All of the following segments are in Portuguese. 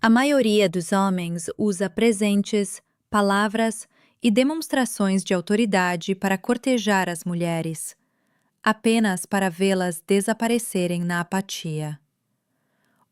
A maioria dos homens usa presentes, palavras e demonstrações de autoridade para cortejar as mulheres, apenas para vê-las desaparecerem na apatia.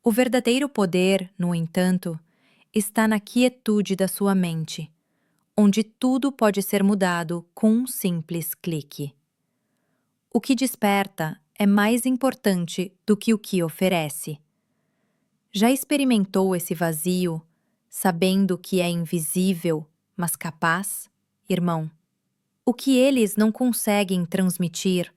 O verdadeiro poder, no entanto, está na quietude da sua mente, onde tudo pode ser mudado com um simples clique. O que desperta é mais importante do que o que oferece. Já experimentou esse vazio, sabendo que é invisível, mas capaz? Irmão, o que eles não conseguem transmitir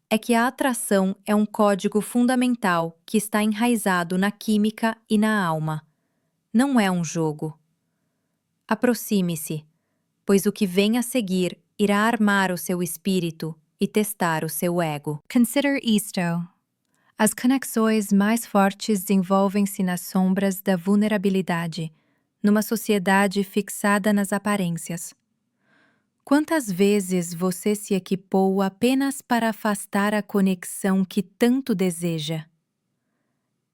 é que a atração é um código fundamental que está enraizado na química e na alma. Não é um jogo. Aproxime-se, pois o que vem a seguir irá armar o seu espírito e testar o seu ego. Consider isto. As conexões mais fortes desenvolvem-se nas sombras da vulnerabilidade, numa sociedade fixada nas aparências. Quantas vezes você se equipou apenas para afastar a conexão que tanto deseja?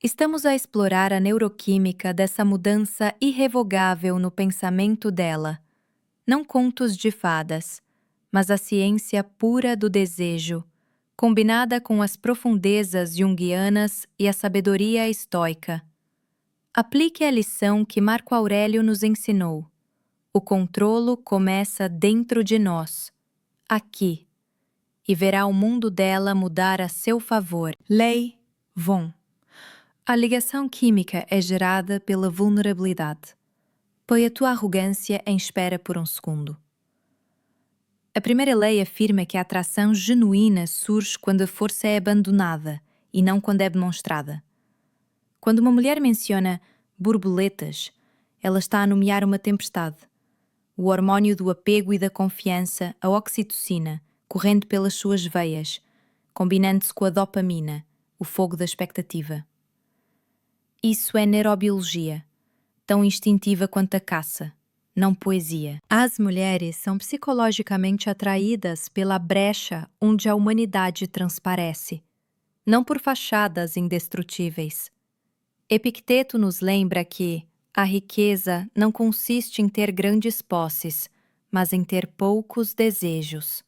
Estamos a explorar a neuroquímica dessa mudança irrevogável no pensamento dela. Não contos de fadas, mas a ciência pura do desejo, combinada com as profundezas junguianas e a sabedoria estoica. Aplique a lição que Marco Aurélio nos ensinou. O controlo começa dentro de nós, aqui, e verá o mundo dela mudar a seu favor. Lei Von. A ligação química é gerada pela vulnerabilidade. Põe a tua arrogância em espera por um segundo. A primeira lei afirma que a atração genuína surge quando a força é abandonada e não quando é demonstrada. Quando uma mulher menciona borboletas, ela está a nomear uma tempestade. O hormônio do apego e da confiança, a oxitocina, correndo pelas suas veias, combinando-se com a dopamina, o fogo da expectativa. Isso é neurobiologia, tão instintiva quanto a caça. Não poesia. As mulheres são psicologicamente atraídas pela brecha onde a humanidade transparece, não por fachadas indestrutíveis. Epicteto nos lembra que a riqueza não consiste em ter grandes posses, mas em ter poucos desejos.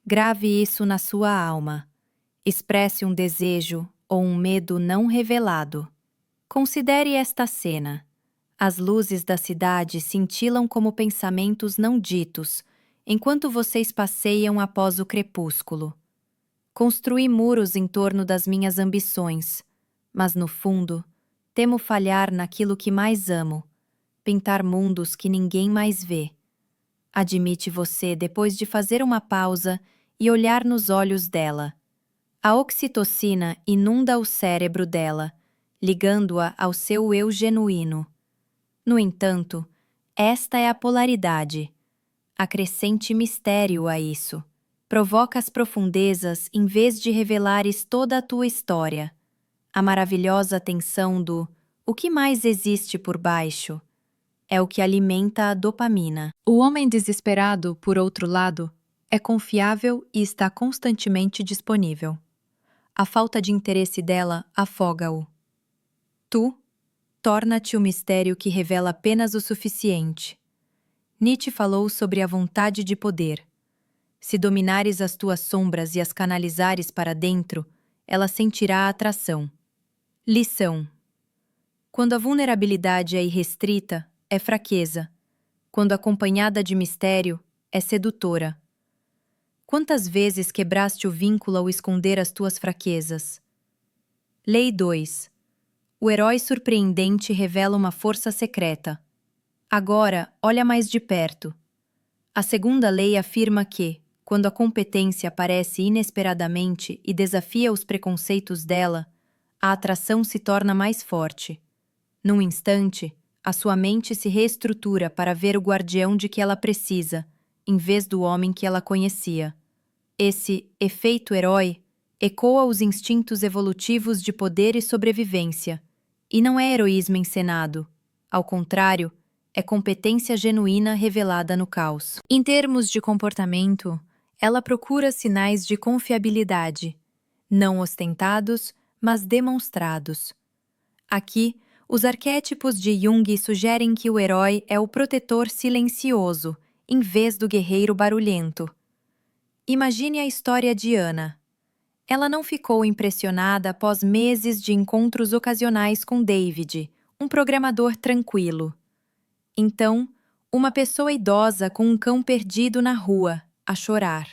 Grave isso na sua alma. Expresse um desejo ou um medo não revelado. Considere esta cena. As luzes da cidade cintilam como pensamentos não ditos, enquanto vocês passeiam após o crepúsculo. Construí muros em torno das minhas ambições, mas no fundo, temo falhar naquilo que mais amo, pintar mundos que ninguém mais vê. Admite você depois de fazer uma pausa e olhar nos olhos dela. A oxitocina inunda o cérebro dela, ligando-a ao seu eu genuíno. No entanto, esta é a polaridade. Acrescente mistério a isso. Provoca as profundezas em vez de revelares toda a tua história. A maravilhosa tensão do "o que mais existe por baixo?" é o que alimenta a dopamina. O homem desesperado, por outro lado, é confiável e está constantemente disponível. A falta de interesse dela afoga-o. Tu torna-te o mistério que revela apenas o suficiente. Nietzsche falou sobre a vontade de poder. Se dominares as tuas sombras e as canalizares para dentro, ela sentirá a atração. Lição: quando a vulnerabilidade é irrestrita, é fraqueza. Quando acompanhada de mistério, é sedutora. Quantas vezes quebraste o vínculo ao esconder as tuas fraquezas? Lei 2. O herói surpreendente revela uma força secreta. Agora, olha mais de perto. A segunda lei afirma que, quando a competência aparece inesperadamente e desafia os preconceitos dela, a atração se torna mais forte. Num instante, a sua mente se reestrutura para ver o guardião de que ela precisa, em vez do homem que ela conhecia. Esse efeito herói ecoa os instintos evolutivos de poder e sobrevivência. E não é heroísmo encenado. Ao contrário, é competência genuína revelada no caos. Em termos de comportamento, ela procura sinais de confiabilidade, não ostentados, mas demonstrados. Aqui, Os arquétipos de Jung sugerem que o herói é o protetor silencioso, em vez do guerreiro barulhento. Imagine a história de Ana. Ela não ficou impressionada após meses de encontros ocasionais com David, um programador tranquilo. Então, uma pessoa idosa com um cão perdido na rua, a chorar.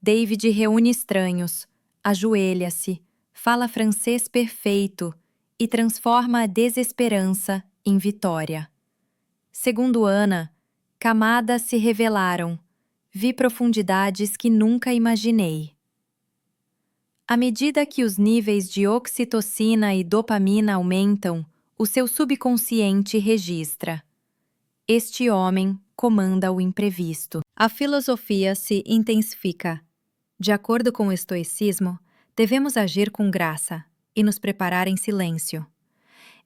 David reúne estranhos, ajoelha-se, fala francês perfeito e transforma a desesperança em vitória. Segundo Ana, camadas se revelaram, vi profundidades que nunca imaginei. À medida que os níveis de oxitocina e dopamina aumentam, o seu subconsciente registra. Este homem comanda o imprevisto. A filosofia se intensifica. De acordo com o estoicismo, devemos agir com graça e nos preparar em silêncio.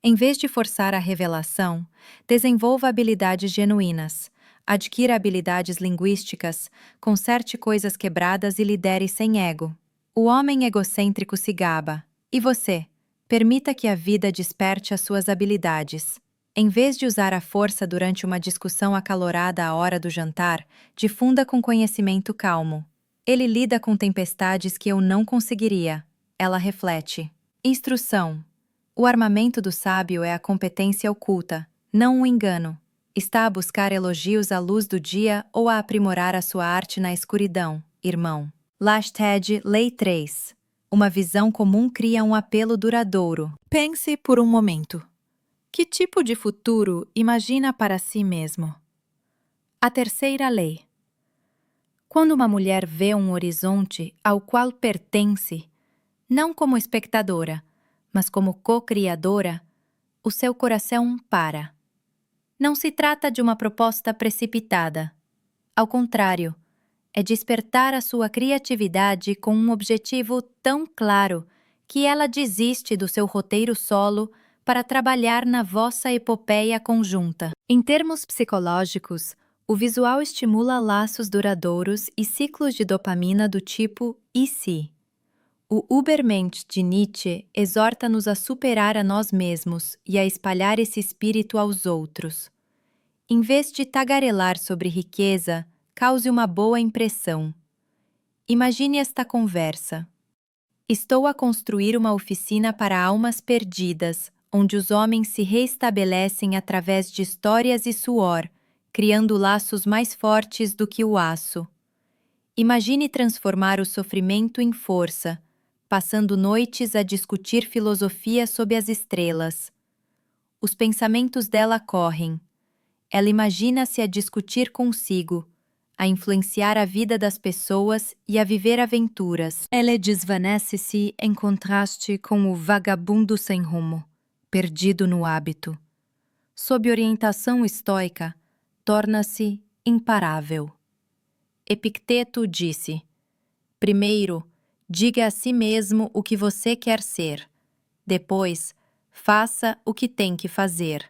Em vez de forçar a revelação, desenvolva habilidades genuínas, adquira habilidades linguísticas, conserte coisas quebradas e lidere sem ego. O homem egocêntrico se gaba. E você? Permita que a vida desperte as suas habilidades. Em vez de usar a força durante uma discussão acalorada à hora do jantar, difunda com conhecimento calmo. Ele lida com tempestades que eu não conseguiria. Ela reflete. Instrução. O armamento do sábio é a competência oculta, não o engano. Está a buscar elogios à luz do dia ou a aprimorar a sua arte na escuridão, irmão. Hashtag Lei 3. Uma visão comum cria um apelo duradouro. Pense por um momento. Que tipo de futuro imagina para si mesmo? A terceira lei. Quando uma mulher vê um horizonte ao qual pertence, não como espectadora, mas como co-criadora, o seu coração para. Não se trata de uma proposta precipitada. Ao contrário, é despertar a sua criatividade com um objetivo tão claro que ela desiste do seu roteiro solo para trabalhar na vossa epopeia conjunta. Em termos psicológicos, o visual estimula laços duradouros e ciclos de dopamina do tipo e se. O Übermensch de Nietzsche exorta-nos a superar a nós mesmos e a espalhar esse espírito aos outros. Em vez de tagarelar sobre riqueza, cause uma boa impressão. Imagine esta conversa. Estou a construir uma oficina para almas perdidas, onde os homens se reestabelecem através de histórias e suor, criando laços mais fortes do que o aço. Imagine transformar o sofrimento em força, passando noites a discutir filosofia sob as estrelas. Os pensamentos dela correm. Ela imagina-se a discutir consigo, a influenciar a vida das pessoas e a viver aventuras. Ela desvanece-se em contraste com o vagabundo sem rumo, perdido no hábito. Sob orientação estoica, torna-se imparável. Epicteto disse: primeiro, diga a si mesmo o que você quer ser. Depois, faça o que tem que fazer.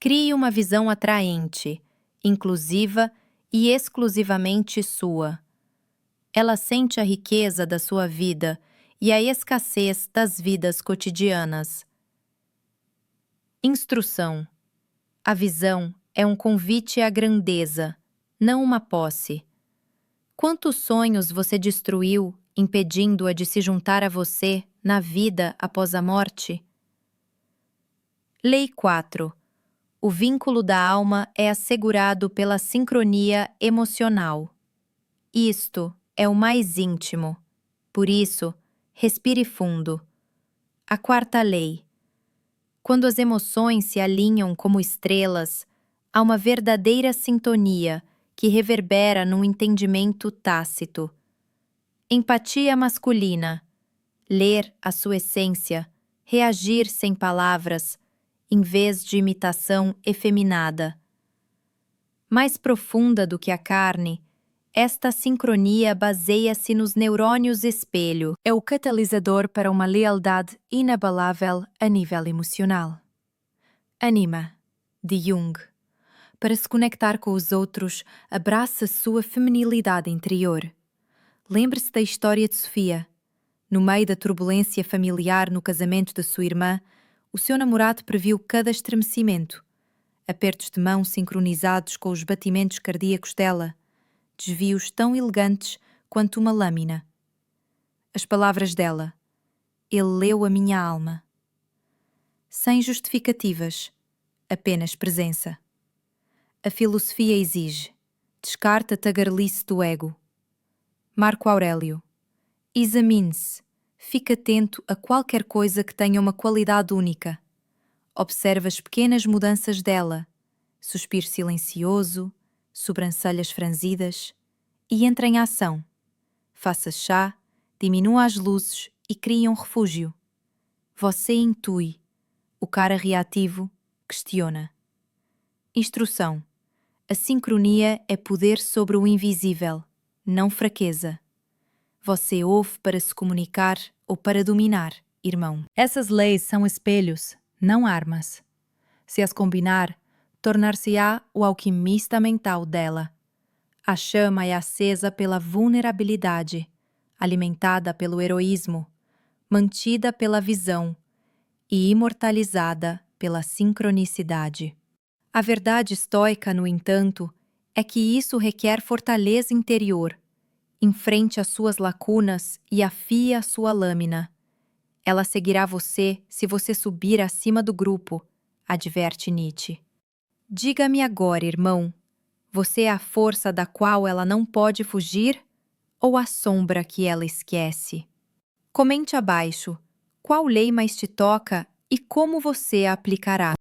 Crie uma visão atraente, inclusiva e exclusivamente sua. Ela sente a riqueza da sua vida e a escassez das vidas cotidianas. Instrução. A visão é um convite à grandeza, não uma posse. Quantos sonhos você destruiu, impedindo-a de se juntar a você na vida após a morte? Lei 4. O vínculo da alma é assegurado pela sincronia emocional. Isto é o mais íntimo. Por isso, respire fundo. A quarta lei. Quando as emoções se alinham como estrelas, há uma verdadeira sintonia que reverbera num entendimento tácito. Empatia masculina. Ler a sua essência, reagir sem palavras, em vez de imitação efeminada. Mais profunda do que a carne, esta sincronia baseia-se nos neurônios espelho. É o catalisador para uma lealdade inabalável a nível emocional. Anima, de Jung. Para se conectar com os outros, abraça sua feminilidade interior. Lembre-se da história de Sofia. No meio da turbulência familiar no casamento de sua irmã, O seu namorado previu cada estremecimento, apertos de mão sincronizados com os batimentos cardíacos dela, desvios tão elegantes quanto uma lâmina. As palavras dela: ele leu a minha alma. Sem justificativas, apenas presença. A filosofia exige: descarta a tagarelice do ego. Marco Aurélio: examine-se, fique atento a qualquer coisa que tenha uma qualidade única. Observe as pequenas mudanças dela, suspiro silencioso, sobrancelhas franzidas, e entre em ação. Faça chá, diminua as luzes e crie um refúgio. Você intui, o cara reativo questiona. Instrução: a sincronia é poder sobre o invisível, não fraqueza. Você ouve para se comunicar ou para dominar, irmão. Essas leis são espelhos, não armas. Se as combinar, tornar-se-á o alquimista mental dela. A chama é acesa pela vulnerabilidade, alimentada pelo heroísmo, mantida pela visão e imortalizada pela sincronicidade. A verdade estoica, no entanto, é que isso requer fortaleza interior. Enfrente as suas lacunas e afie a sua lâmina. Ela seguirá você se você subir acima do grupo, adverte Nietzsche. Diga-me agora, irmão, você é a força da qual ela não pode fugir ou a sombra que ela esquece? Comente abaixo qual lei mais te toca e como você a aplicará.